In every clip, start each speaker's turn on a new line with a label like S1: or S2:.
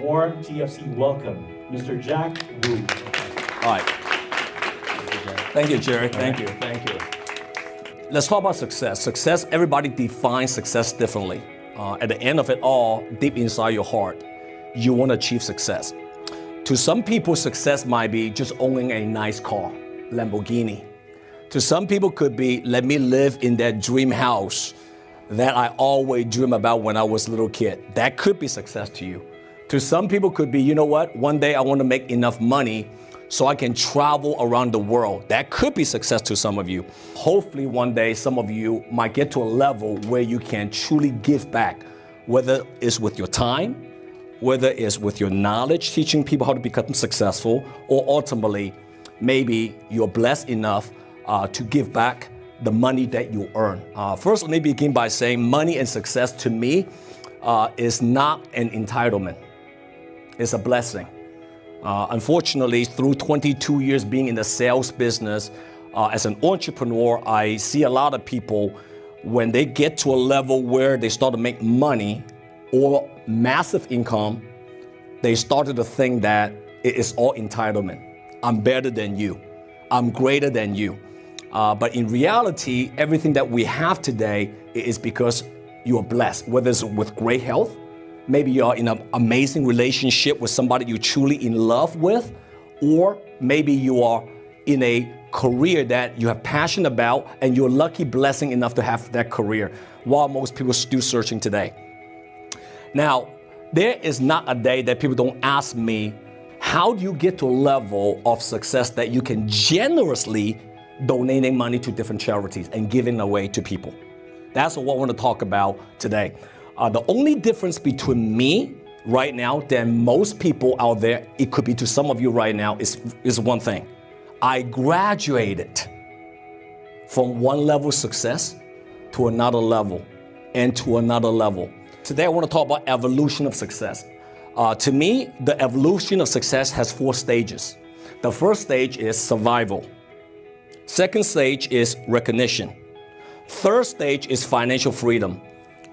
S1: warm TFC welcome, Mr. Jack Wu.
S2: All right. Thank you, Jerry. Thank you. Let's talk about success. Success, everybody defines success differently. At the end of it all, deep inside your heart, you want to achieve success. To some people, success might be just owning a nice car, Lamborghini. To some people could be, let me live in that dream house that I always dream about when I was a little kid. That could be success to you. To some people could be, you know what, one day I want to make enough money so I can travel around the world. That could be success to some of you. Hopefully one day some of you might get to a level where you can truly give back, whether it's with your time, whether it's with your knowledge, teaching people how to become successful, or ultimately, maybe you're blessed enough to give back the money that you earn. First, let me begin by saying money and success to me is not an entitlement. It's a blessing. Unfortunately, through 22 years being in the sales business, as an entrepreneur, I see a lot of people, when they get to a level where they start to make money or massive income, they started to think that it is all entitlement. I'm better than you. I'm greater than you. But in reality, everything that we have today is because you are blessed, whether it's with great health, maybe you're in an amazing relationship with somebody you're truly in love with, or maybe you are in a career that you have passion about and you're lucky, blessing enough to have that career, while most people are still searching today. Now, there is not a day that people don't ask me, how do you get to a level of success that you can generously donating money to different charities and giving away to people? That's what I want to talk about today. The only difference between me right now than most people out there, it could be to some of you right now, is one thing. I graduated from one level of success to another level and to another level. Today I want to talk about evolution of success. To me, the evolution of success has 4 stages. The first stage is survival. Second stage is recognition. Third stage is financial freedom.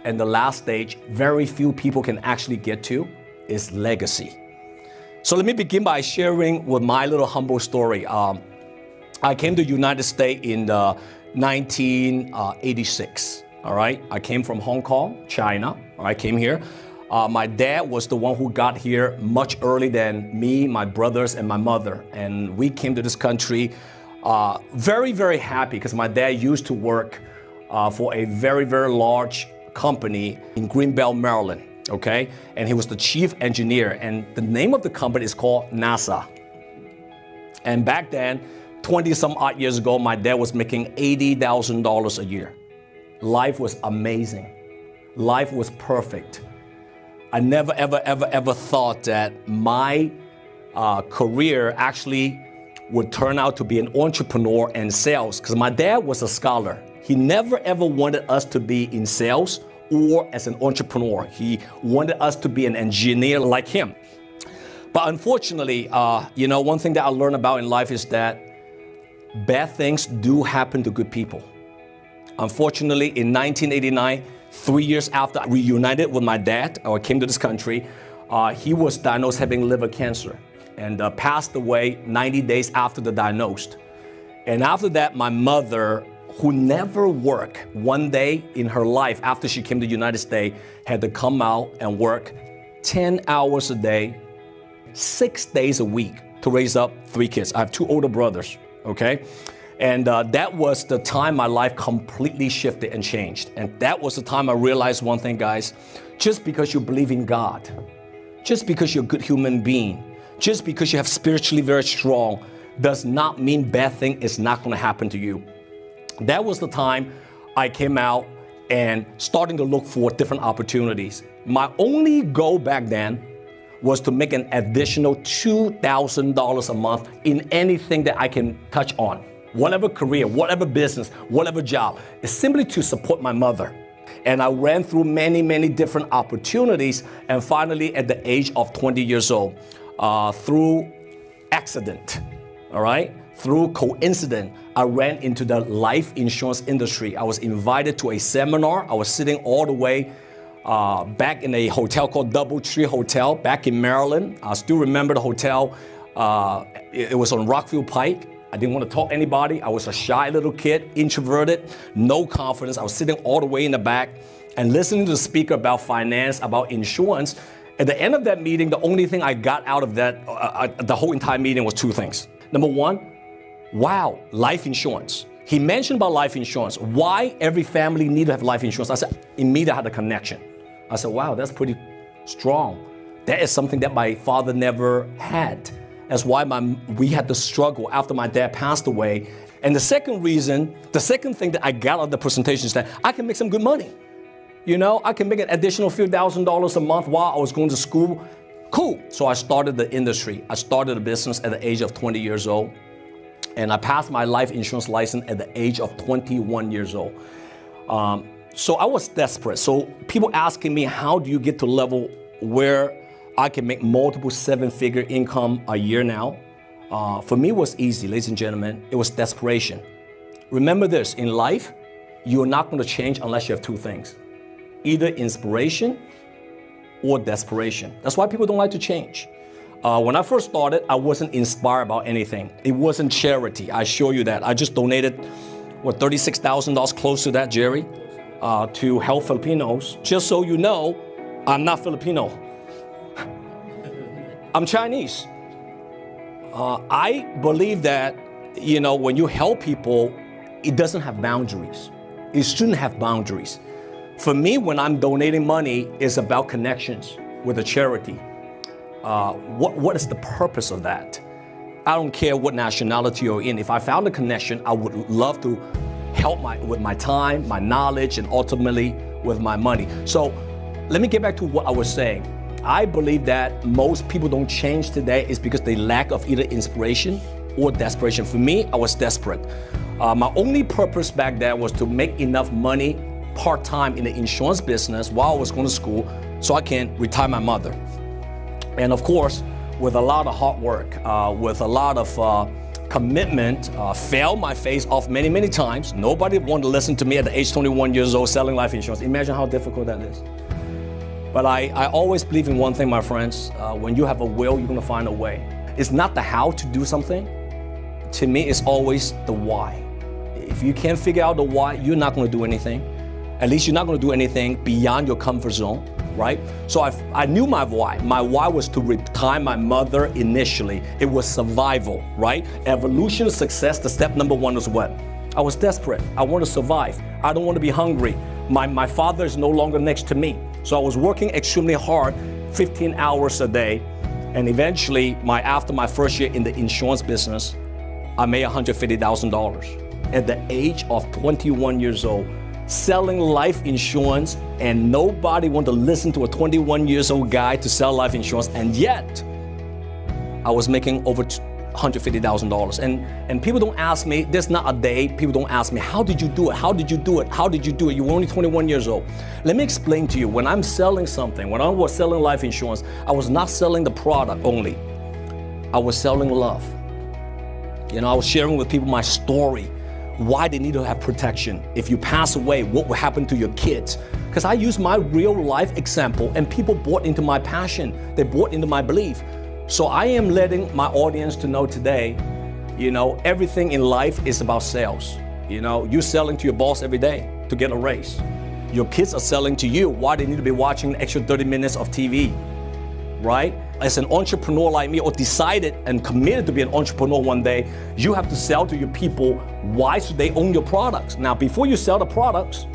S2: And the last stage, very few people can actually get to, is legacy. So let me begin by sharing with my little humble story. I came to the United States in 1986. All right, I came from Hong Kong, China. I came here. My dad was the one who got here much earlier than me, my brothers, and my mother. And we came to this country very, very happy because my dad used to work for a very, very large company in Greenbelt, Maryland, okay? And he was the chief engineer, and the name of the company is called NASA. And back then, 20 some odd years ago, my dad was making $80,000 a year. Life was amazing. Life was perfect. I never, ever thought that my career actually would turn out to be an entrepreneur and sales, because my dad was a scholar. He never ever wanted us to be in sales or as an entrepreneur. He wanted us to be an engineer like him. But unfortunately, one thing that I learned about in life is that bad things do happen to good people. Unfortunately, in 1989, 3 years after I reunited with my dad, or came to this country, he was diagnosed having liver cancer and passed away 90 days after the diagnosis. And after that, my mother, who never worked one day in her life after she came to the United States, had to come out and work 10 hours a day, 6 days a week to raise up 3 kids. I have 2 older brothers, okay? And that was the time my life completely shifted and changed. And that was the time I realized one thing, guys. Just because you believe in God, just because you're a good human being, just because you have spiritually very strong, does not mean bad thing is not going to happen to you. That was the time I came out and starting to look for different opportunities. My only goal back then was to make an additional $2,000 a month in anything that I can touch on. Whatever career, whatever business, whatever job. It's simply to support my mother. And I ran through many, many different opportunities. And finally, at the age of 20 years old, through accident, all right? Through coincidence, I ran into the life insurance industry. I was invited to a seminar. I was sitting all the way back in a hotel called DoubleTree Hotel back in Maryland. I still remember the hotel. It was on Rockville Pike. I didn't want to talk to anybody. I was a shy little kid, introverted, no confidence. I was sitting all the way in the back and listening to the speaker about finance, about insurance. At the end of that meeting, the only thing I got out of that, the whole entire meeting was two things. Number one, wow, life insurance. He mentioned about life insurance, why every family need to have life insurance. I said, immediately I had a connection. I said, wow, that's pretty strong. That is something that my father never had. That's why we had to struggle after my dad passed away. And the second thing that I got out of the presentation is that I can make some good money. You know, I can make an additional few $1,000s a month while I was going to school. Cool. So I started the industry. I started a business at the age of 20 years old. And I passed my life insurance license at the age of 21 years old. So I was desperate. So people asking me, how do you get to a level where I can make multiple seven-figure income a year now? For me, it was easy, ladies and gentlemen. It was desperation. Remember this, in life, you're not going to change unless you have two things. Either inspiration or desperation. That's why people don't like to change. When I first started, I wasn't inspired about anything. It wasn't charity, I assure you that. I just donated, $36,000, close to that, Jerry, to help Filipinos. Just so you know, I'm not Filipino. I'm Chinese. I believe that, when you help people, it doesn't have boundaries. It shouldn't have boundaries. For me, when I'm donating money, it's about connections with a charity. What is the purpose of that? I don't care what nationality you're in. If I found a connection, I would love to help with my time, my knowledge, and ultimately with my money. So let me get back to what I was saying. I believe that most people don't change today is because they lack of either inspiration or desperation. For me, I was desperate. My only purpose back then was to make enough money part-time in the insurance business while I was going to school so I can retire my mother. And of course, with a lot of hard work, with a lot of commitment, failed my face off many, many times. Nobody wanted to listen to me at the age 21 years old selling life insurance. Imagine how difficult that is. But I always believe in one thing, my friends. When you have a will, you're going to find a way. It's not the how to do something. To me, it's always the why. If you can't figure out the why, you're not going to do anything. At least you're not going to do anything beyond your comfort zone, right? So I knew my why. My why was to retire my mother initially. It was survival, right? Evolution, success, the step number one was what? I was desperate. I want to survive. I don't want to be hungry. My father is no longer next to me. So I was working extremely hard, 15 hours a day. And eventually, after my first year in the insurance business, I made $150,000 at the age of 21 years old, selling life insurance, and nobody wanted to listen to a 21 years old guy to sell life insurance. And yet, I was making over $150,000. And people don't ask me, there's not a day, people don't ask me, how did you do it? How did you do it? How did you do it? You were only 21 years old. Let me explain to you, when I'm selling something, when I was selling life insurance, I was not selling the product only. I was selling love. I was sharing with people my story, why they need to have protection. If you pass away, what will happen to your kids? Because I use my real life example and people bought into my passion. They bought into my belief. So I am letting my audience to know today, everything in life is about sales. You're selling to your boss every day to get a raise. Your kids are selling to you why they need to be watching an extra 30 minutes of TV, right? As an entrepreneur like me, or decided and committed to be an entrepreneur one day, you have to sell to your people why should they own your products. Now, before you sell the products,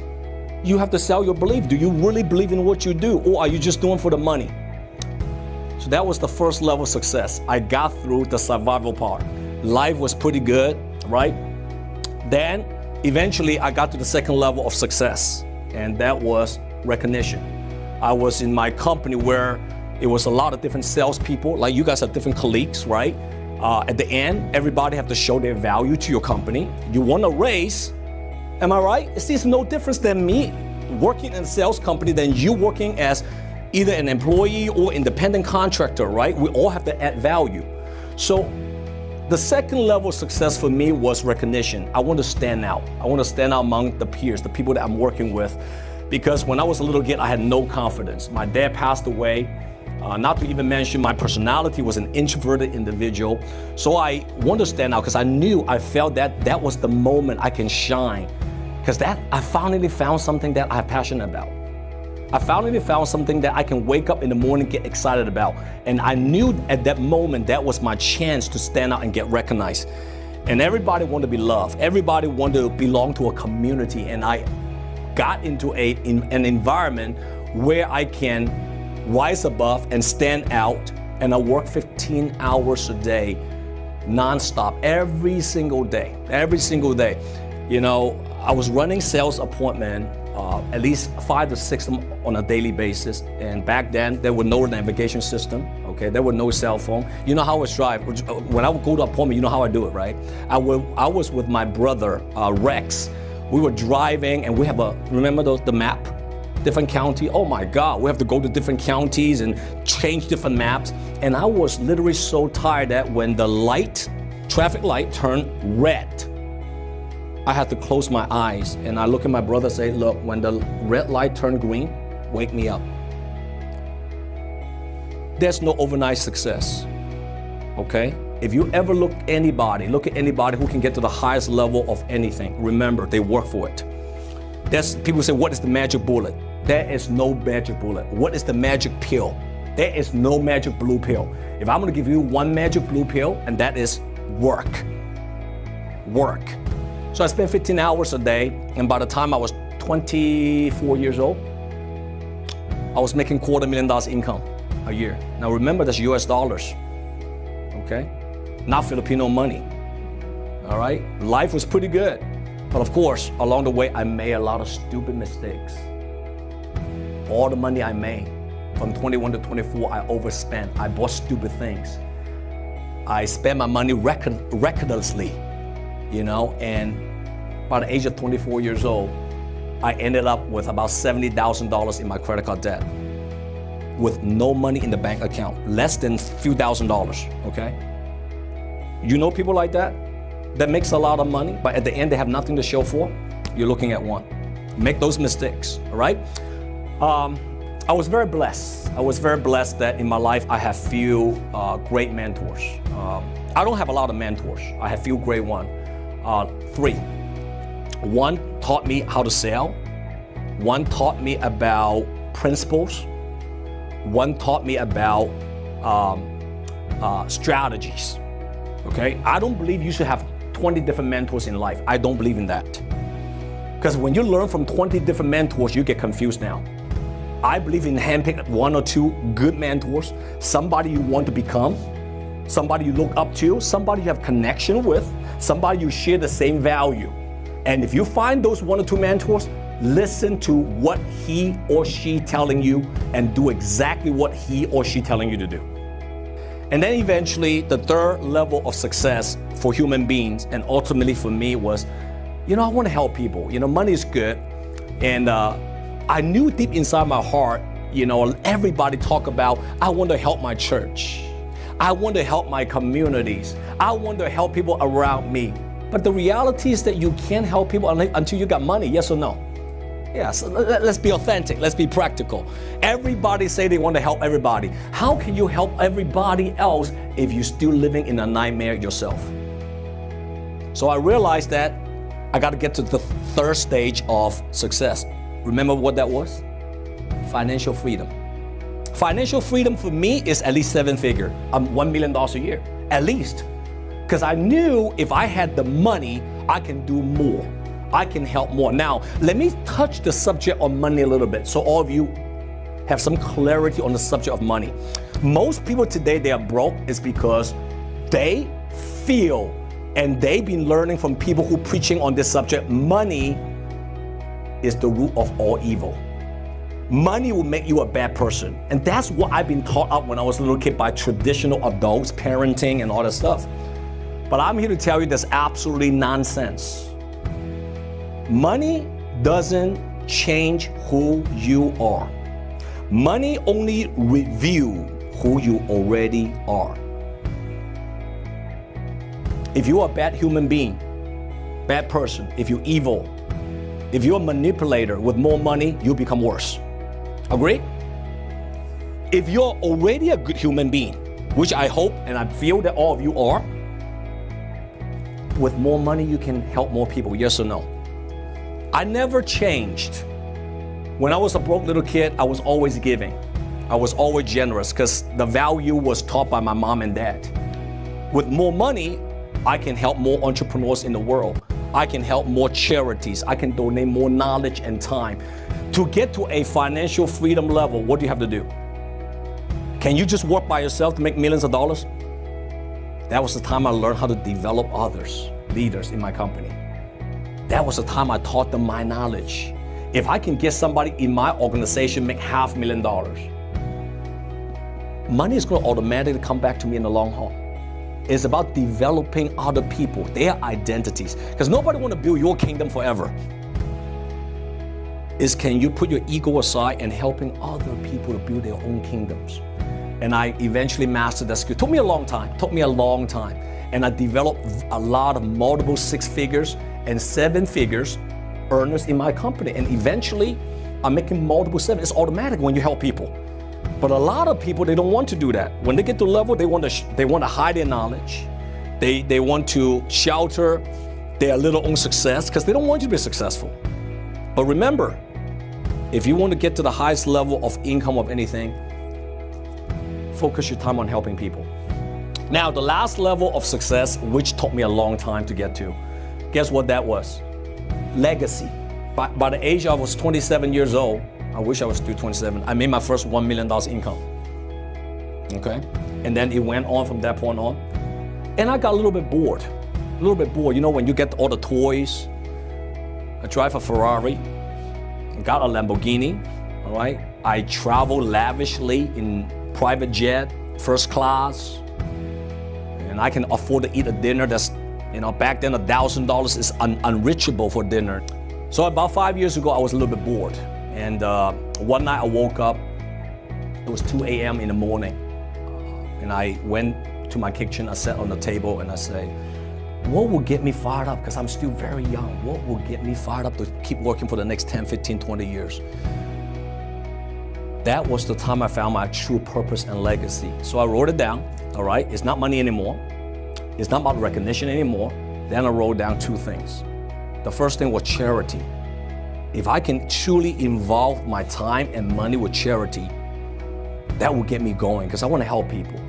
S2: you have to sell your belief. Do you really believe in what you do, or are you just doing for the money? So that was the first level of success. I got through the survival part. Life was pretty good, right? Then, eventually, I got to the second level of success, and that was recognition. I was in my company where it was a lot of different salespeople, like you guys have different colleagues, right? At the end, everybody have to show their value to your company. You want a raise, am I right? It's no difference than me working in a sales company than you working as either an employee or independent contractor, right? We all have to add value. So the second level of success for me was recognition. I want to stand out. I want to stand out among the peers, the people that I'm working with, Because when I was a little kid, I had no confidence. My dad passed away. Not to even mention my personality was an introverted individual. So I wanted to stand out because I felt that was the moment I can shine. Because I finally found something that I'm passionate about. I finally found something that I can wake up in the morning, get excited about. And I knew at that moment that was my chance to stand out and get recognized. And everybody wanted to be loved. Everybody wanted to belong to a community. And I got into an environment where I can rise above and stand out. And I work 15 hours a day, nonstop, every single day. You know, I was running sales appointment, at least 5 to 6 on a daily basis. And back then, there were no navigation system, okay? There were no cell phone. You know how I drive. When I would go to appointment, you know how I do it, right? I was with my brother, Rex. We were driving and we have remember the map? Different county. Oh my God, we have to go to different counties and change different maps. And I was literally so tired that when the traffic light turned red, I had to close my eyes and I look at my brother and say, look, when the red light turned green, wake me up. There's no overnight success, okay? If you ever look at anybody who can get to the highest level of anything, remember, they work for it. People say, what is the magic bullet? There is no magic bullet. What is the magic pill? There is no magic blue pill. If I'm gonna give you one magic blue pill, and that is work. So I spent 15 hours a day, and by the time I was 24 years old, I was making $250,000 income a year. Now remember, that's US dollars, okay? Not Filipino money, all right? Life was pretty good. But of course, along the way, I made a lot of stupid mistakes. All the money I made, from 21 to 24, I overspent. I bought stupid things. I spent my money recklessly, you know, and by the age of 24 years old, I ended up with about $70,000 in my credit card debt with no money in the bank account, less than a few $1,000s, okay? You know people like that makes a lot of money, but at the end they have nothing to show for? You're looking at one. Make those mistakes, all right? I was very blessed. That in my life I have few great mentors. I don't have a lot of mentors. I have few great ones. 3. One taught me how to sell. One taught me about principles. One taught me about strategies. Okay? I don't believe you should have 20 different mentors in life. I don't believe in that. Because when you learn from 20 different mentors, you get confused now. I believe in handpicking 1 or 2 good mentors, somebody you want to become, somebody you look up to, somebody you have connection with, somebody you share the same value. And if you find those 1 or 2 mentors, listen to what he or she telling you and do exactly what he or she telling you to do. And then eventually, the third level of success for human beings, and ultimately for me, was, you know, I want to help people. You know, money is good. And I knew deep inside my heart, you know, everybody talk about, I want to help my church. I want to help my communities. I want to help people around me. But the reality is that you can't help people until you got money, yes or no? Yes, let's be authentic, let's be practical. Everybody say they want to help everybody. How can you help everybody else if you're still living in a nightmare yourself? So I realized that I got to get to the third stage of success. Remember what that was? Financial freedom. Financial freedom for me is at least 7-figure, $1 million a year, at least. Because I knew if I had the money, I can do more. I can help more. Now, let me touch the subject on money a little bit so all of you have some clarity on the subject of money. Most people today, they are broke is because they feel, and they've been learning from people who preaching on this subject, money is the root of all evil. Money will make you a bad person. And that's what I've been taught up when I was a little kid by traditional adults, parenting and all that stuff. But I'm here to tell you that's absolutely nonsense. Money doesn't change who you are. Money only reveals who you already are. If you're a bad human being, bad person, if you're evil, If you're a manipulator with more money, you become worse. Agree? If you're already a good human being, which I hope and I feel that all of you are, with more money you can help more people, yes or no? I never changed. When I was a broke little kid, I was always giving. I was always generous because the value was taught by my mom and dad. With more money, I can help more entrepreneurs in the world. I can help more charities. I can donate more knowledge and time. To get to a financial freedom level, what do you have to do? Can you just work by yourself to make millions of dollars? That was the time I learned how to develop others, leaders in my company. That was the time I taught them my knowledge. If I can get somebody in my organization make $500,000, money is going to automatically come back to me in the long haul. It's about developing other people, their identities. Because nobody wants to build your kingdom forever. Is can you put your ego aside and helping other people to build their own kingdoms? And I eventually mastered that skill. It took me a long time. And I developed a lot of multiple 6 figures and 7 figures earners in my company. And eventually, I'm making multiple 7. It's automatic when you help people. But a lot of people, they don't want to do that. When they get to level, they want to hide their knowledge. They want to shelter their little own success because they don't want you to be successful. But remember, if you want to get to the highest level of income of anything, focus your time on helping people. Now, the last level of success, which took me a long time to get to, guess what that was? Legacy. By the age I was 27 years old, I wish I was still 27, I made my first $1 million income. Okay? And then it went on from that point on. And I got a little bit bored. You know, when you get all the toys, I drive a Ferrari, got a Lamborghini, all right? I travel lavishly in private jet, first class, and I can afford to eat a dinner that's, you know, back then $1,000 is unreachable for dinner. So about 5 years ago, I was a little bit bored. And one night I woke up, it was 2 a.m. in the morning. And I went to my kitchen, I sat on the table and I said, what will get me fired up? Because I'm still very young. What will get me fired up to keep working for the next 10, 15, 20 years? That was the time I found my true purpose and legacy. So I wrote it down, all right? It's not money anymore. It's not about recognition anymore. Then I wrote down 2 things. The first thing was charity. If I can truly involve my time and money with charity, that will get me going because I want to help people.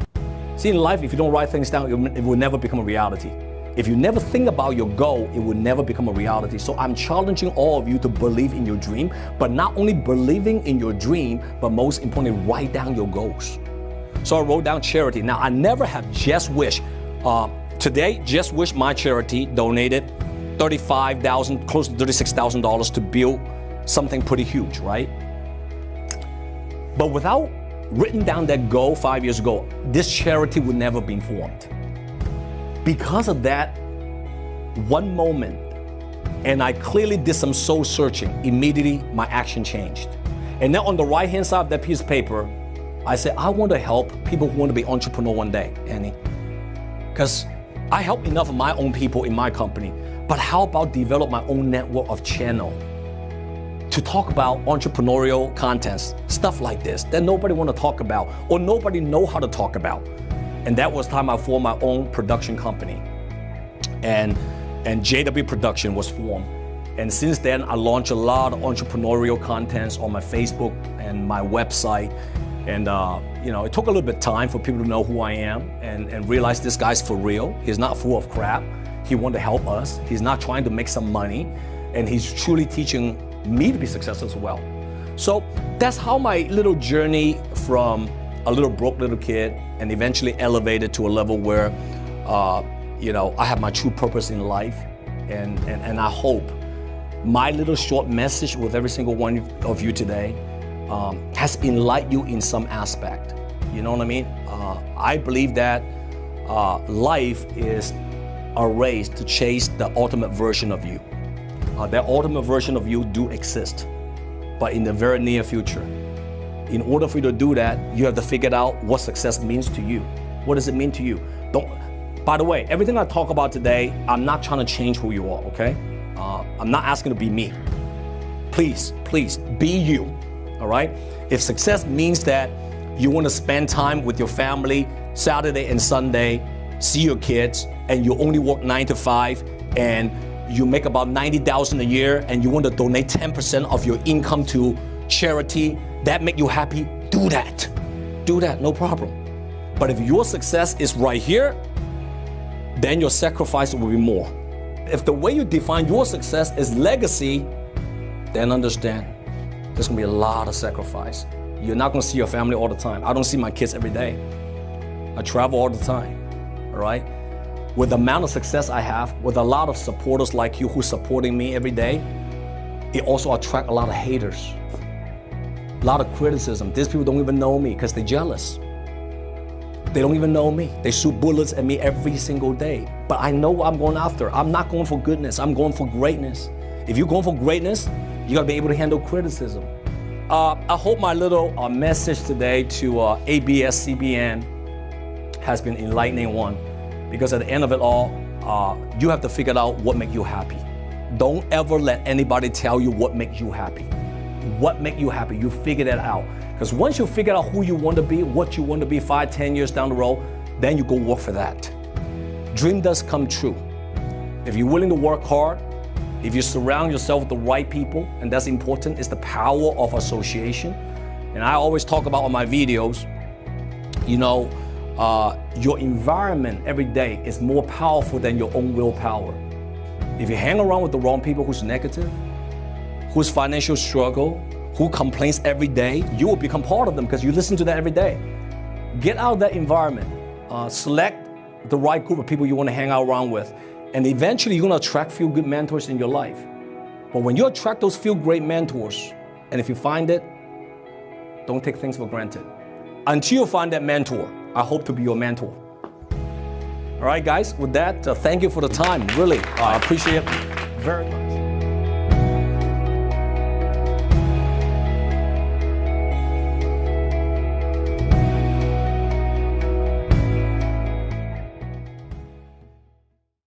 S2: See, in life, if you don't write things down, it will never become a reality. If you never think about your goal, it will never become a reality. So I'm challenging all of you to believe in your dream, but not only believing in your dream, but most importantly, write down your goals. So I wrote down charity. Now, I never have Just Wish. Today, Just Wish, my charity, donated $35,000, close to $36,000 to build something pretty huge, right? But without written down that goal 5 years ago, this charity would never been formed. Because of that one moment, and I clearly did some soul searching, immediately my action changed. And now on the right-hand side of that piece of paper, I said, I want to help people who want to be entrepreneur one day, Annie. Because I help enough of my own people in my company, but how about develop my own network of channel to talk about entrepreneurial contents, stuff like this that nobody want to talk about or nobody know how to talk about. And that was time I formed my own production company. And JW Production was formed. And since then, I launched a lot of entrepreneurial contents on my Facebook and my website. And you know, it took a little bit of time for people to know who I am and realize this guy's for real. He's not full of crap. He wanted to help us. He's not trying to make some money. And he's truly teaching me to be successful as well. So that's how my little journey from a little broke little kid and eventually elevated to a level where, you know, I have my true purpose in life. And I hope my little short message with every single one of you today has enlightened you in some aspect. You know what I mean? I believe that life is a race to chase the ultimate version of you. That ultimate version of you do exist, but in the very near future. In order for you to do that, you have to figure out what success means to you. What does it mean to you? By the way, everything I talk about today, I'm not trying to change who you are, okay? I'm not asking to be me. Please, please be you, all right? If success means that you want to spend time with your family Saturday and Sunday, see your kids, and you only work 9 to 5, and you make about $90,000 a year, and you want to donate 10% of your income to charity, that make you happy, do that. Do that, no problem. But if your success is right here, then your sacrifice will be more. If the way you define your success is legacy, then understand there's gonna be a lot of sacrifice. You're not gonna see your family all the time. I don't see my kids every day. I travel all the time, all right? With the amount of success I have, with a lot of supporters like you who's supporting me every day, it also attracts a lot of haters, a lot of criticism. These people don't even know me because they're jealous. They don't even know me. They shoot bullets at me every single day. But I know what I'm going after. I'm not going for goodness. I'm going for greatness. If you're going for greatness, you gotta be able to handle criticism. I hope my little message today to ABS-CBN has been enlightening one, because at the end of it all, you have to figure out what makes you happy. Don't ever let anybody tell you what makes you happy. What makes you happy, you figure that out. Because once you figure out who you want to be, what you want to be 5, 10 years down the road, then you go work for that. Dream does come true. If you're willing to work hard, if you surround yourself with the right people, and that's important, it's the power of association. And I always talk about on my videos, you know, your environment every day is more powerful than your own willpower. If you hang around with the wrong people who's negative, whose financial struggle, who complains every day, you will become part of them because you listen to that every day. Get out of that environment. Select the right group of people you want to hang out around with. And eventually you're going to attract few good mentors in your life. But when you attract those few great mentors, and if you find it, don't take things for granted. Until you find that mentor, I hope to be your mentor. All right, guys, with that, thank you for the time. Really, I appreciate it very much.